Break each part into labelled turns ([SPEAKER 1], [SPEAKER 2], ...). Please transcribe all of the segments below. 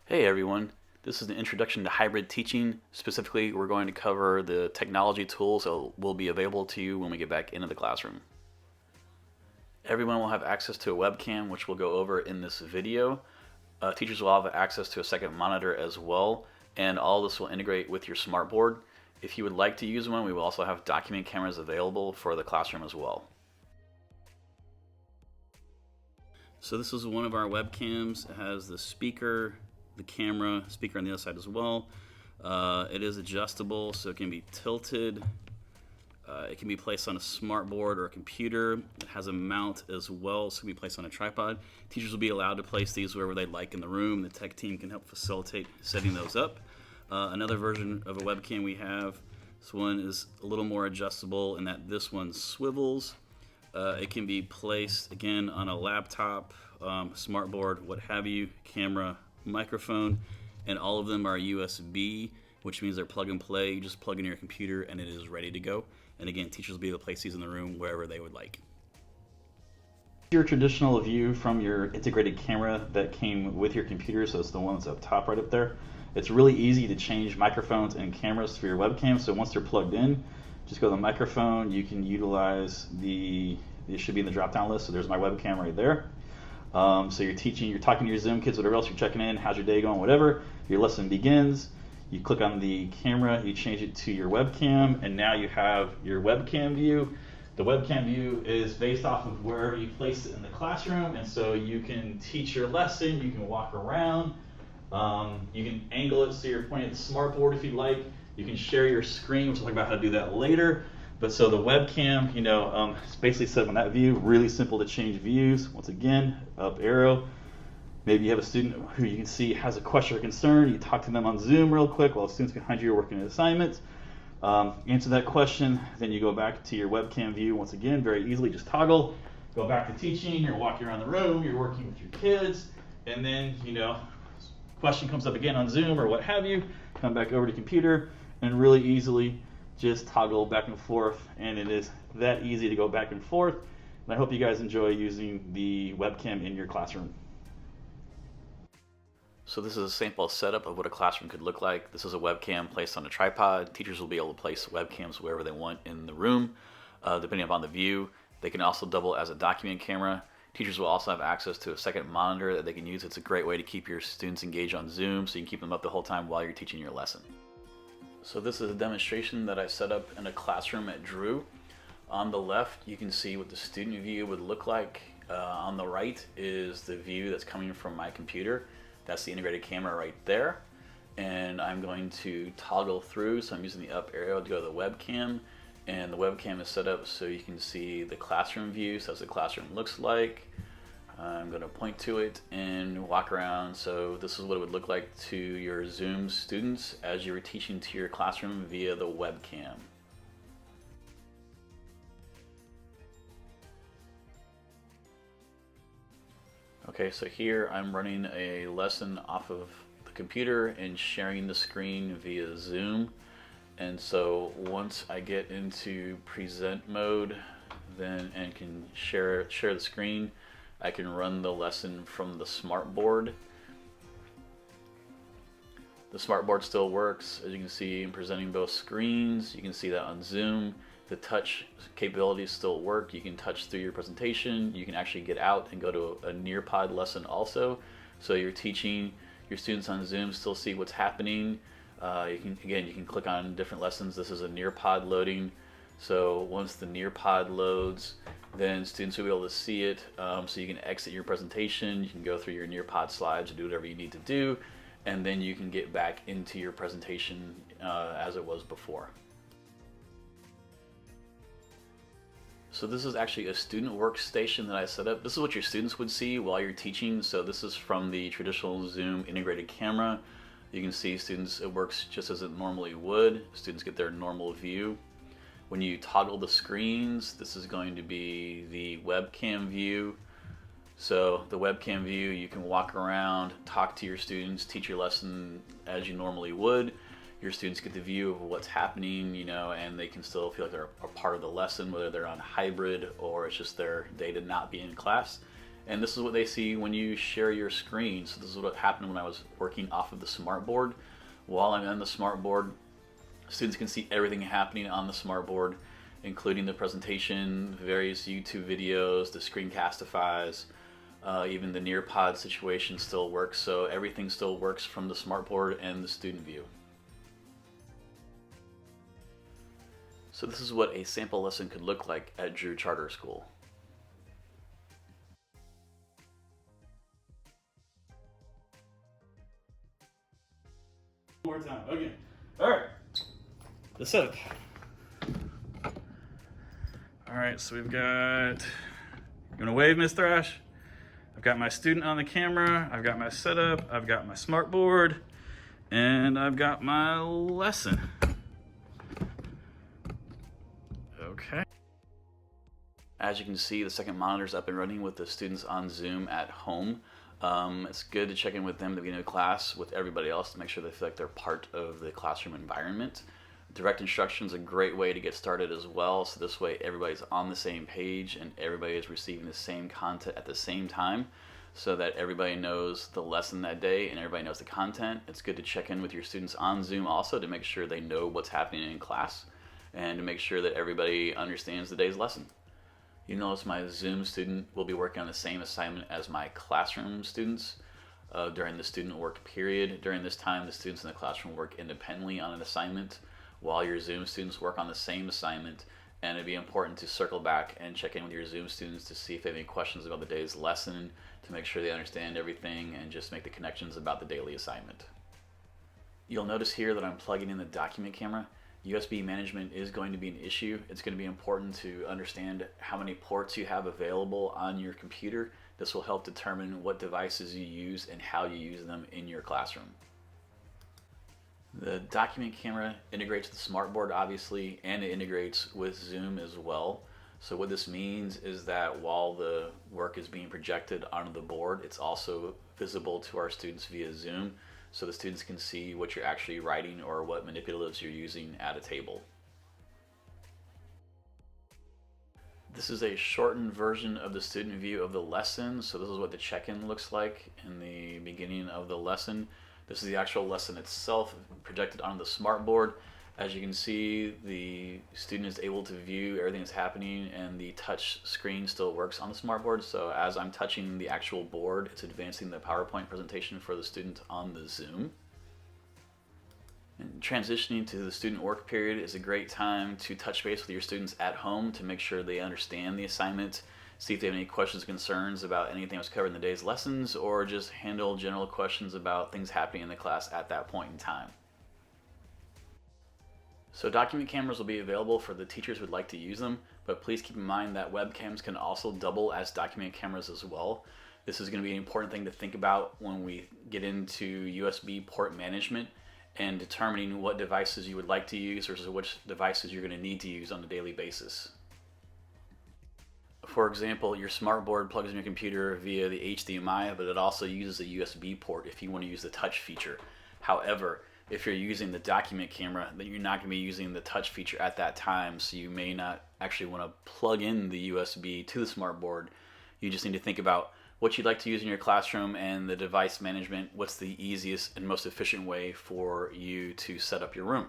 [SPEAKER 1] Hey everyone, this is an introduction to hybrid teaching. Specifically, we're going to cover the technology tools that will be available to you when we get back into the classroom. Everyone will have access to a webcam, which we'll go over in this video. Teachers will have access to a second monitor as well, and all this will integrate with your smartboard. If you would like to use one, we will also have document cameras available for the classroom as well. So this is one of our webcams. It has the speaker, the camera, speaker on the other side as well. It is adjustable, so it can be tilted. It can be placed on a smartboard or a computer. It has a mount as well, so it can be placed on a tripod. Teachers will be allowed to place these wherever they'd like in the room. The tech team can help facilitate setting those up. Another version of a webcam we have, this one is a little more adjustable in that this one swivels. It can be placed, again, on a laptop, smartboard, what have you, camera, microphone, and all of them are USB, which means they're plug and play. You just plug in your computer and it is ready to go. And again, teachers will be able to place these in the room wherever they would like. Your traditional view from your integrated camera that came with your computer, so it's the one that's up top right up there. It's really easy to change microphones and cameras for your webcam, so once they're plugged in, just go to the microphone. You can utilize it should be in the drop-down list, so there's my webcam right there. So you're teaching, you're talking to your Zoom kids, whatever else, you're checking in, how's your day going, whatever. Your lesson begins. You click on the camera, you change it to your webcam, and now you have your webcam view. The webcam view is based off of wherever you place it in the classroom, and so you can teach your lesson, you can walk around, you can angle it so you're pointing at the smartboard if you'd like. You can share your screen, which we'll talk about how to do that later. But so the webcam, it's basically set up on that view. Really simple to change views. Once again, up arrow. Maybe you have a student who you can see has a question or concern. You talk to them on Zoom real quick while the students behind you are working an assignment. Answer that question, then you go back to your webcam view. Once again, very easily, just toggle. Go back to teaching. You're walking around the room. You're working with your kids, and then question comes up again on Zoom or what have you. Come back over to computer and really easily just toggle back and forth, and it is that easy to go back and forth. And I hope you guys enjoy using the webcam in your classroom. So this is a sample setup of what a classroom could look like. This is a webcam placed on a tripod. Teachers will be able to place webcams wherever they want in the room, depending upon the view. They can also double as a document camera. Teachers will also have access to a second monitor that they can use. It's a great way to keep your students engaged on Zoom, so you can keep them up the whole time while you're teaching your lesson. So this is a demonstration that I set up in a classroom at Drew. On the left, you can see what the student view would look like. On the right is the view that's coming from my computer. That's the integrated camera right there. And I'm going to toggle through, so I'm using the up arrow to go to the webcam. And the webcam is set up so you can see the classroom view, so that's what the classroom looks like. I'm going to point to it and walk around. So this is what it would look like to your Zoom students as you were teaching to your classroom via the webcam. Okay, so here I'm running a lesson off of the computer and sharing the screen via Zoom. And so once I get into present mode and can share the screen, I can run the lesson from the smartboard. The smartboard still works. As you can see, I'm presenting both screens. You can see that on Zoom. The touch capabilities still work. You can touch through your presentation. You can actually get out and go to a Nearpod lesson also. So you're teaching your students on Zoom, still see what's happening. You can click on different lessons. This is a Nearpod loading. So once the Nearpod loads, then students will be able to see it. So you can exit your presentation. You can go through your Nearpod slides or do whatever you need to do. And then you can get back into your presentation as it was before. So this is actually a student workstation that I set up. This is what your students would see while you're teaching. So this is from the traditional Zoom integrated camera. You can see students, it works just as it normally would. Students get their normal view. When you toggle the screens, this is going to be the webcam view. So the webcam view, you can walk around, talk to your students, teach your lesson as you normally would. Your students get the view of what's happening, and they can still feel like they're a part of the lesson, whether they're on hybrid or it's just their day to not be in class. And this is what they see when you share your screen. So this is what happened when I was working off of the smartboard. While I'm on the smartboard, students can see everything happening on the smartboard, including the presentation, various YouTube videos, the screencastifies, even the Nearpod situation still works. So everything still works from the smartboard and the student view. So this is what a sample lesson could look like at Drew Charter School. One more time. Okay. All right. The setup. All right, so we've got, you wanna wave, Miss Thrash? I've got my student on the camera, I've got my setup, I've got my smartboard, and I've got my lesson. Okay. As you can see, the second monitor's up and running with the students on Zoom at home. It's good to check in with them at the beginning of class with everybody else to make sure they feel like they're part of the classroom environment. Direct instruction is a great way to get started as well, so this way everybody's on the same page and everybody is receiving the same content at the same time, so that everybody knows the lesson that day and everybody knows the content. It's good to check in with your students on Zoom also to make sure they know what's happening in class and to make sure that everybody understands the day's lesson. You notice my Zoom student will be working on the same assignment as my classroom students during the student work period. During this time, the students in the classroom work independently on an assignment while your Zoom students work on the same assignment, and it'd be important to circle back and check in with your Zoom students to see if they have any questions about the day's lesson, to make sure they understand everything and just make the connections about the daily assignment. You'll notice here that I'm plugging in the document camera. USB management is going to be an issue. It's going to be important to understand how many ports you have available on your computer. This will help determine what devices you use and how you use them in your classroom. The document camera integrates with the smartboard obviously, and it integrates with Zoom as well. So what this means is that while the work is being projected onto the board, it's also visible to our students via Zoom, so the students can see what you're actually writing or what manipulatives you're using at a table. This is a shortened version of the student view of the lesson. So this is what the check-in looks like in the beginning of the lesson. This is the actual lesson itself projected on the smartboard. As you can see, the student is able to view everything that's happening, and the touch screen still works on the smartboard. So as I'm touching the actual board, it's advancing the PowerPoint presentation for the student on the Zoom. And transitioning to the student work period is a great time to touch base with your students at home to make sure they understand the assignment, see if they have any questions or concerns about anything that was covered in the day's lessons, or just handle general questions about things happening in the class at that point in time. So document cameras will be available for the teachers who would like to use them, but please keep in mind that webcams can also double as document cameras as well. This is going to be an important thing to think about when we get into USB port management and determining what devices you would like to use versus which devices you're going to need to use on a daily basis. For example, your smartboard plugs in your computer via the HDMI, but it also uses a USB port if you want to use the touch feature. However, if you're using the document camera, then you're not going to be using the touch feature at that time, so you may not actually want to plug in the USB to the smartboard. You just need to think about what you'd like to use in your classroom and the device management. What's the easiest and most efficient way for you to set up your room?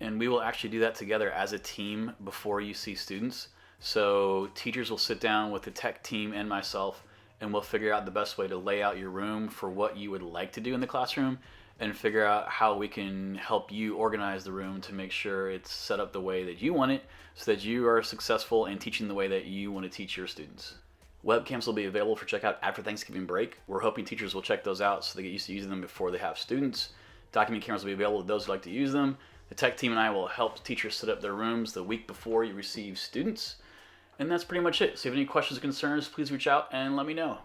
[SPEAKER 1] And we will actually do that together as a team before you see students. So teachers will sit down with the tech team and myself, and we'll figure out the best way to lay out your room for what you would like to do in the classroom, and figure out how we can help you organize the room to make sure it's set up the way that you want it, so that you are successful in teaching the way that you want to teach your students. Webcams will be available for checkout after Thanksgiving break. We're hoping teachers will check those out so they get used to using them before they have students. Document cameras will be available to those who like to use them. The tech team and I will help teachers set up their rooms the week before you receive students. And that's pretty much it. So if you have any questions or concerns, please reach out and let me know.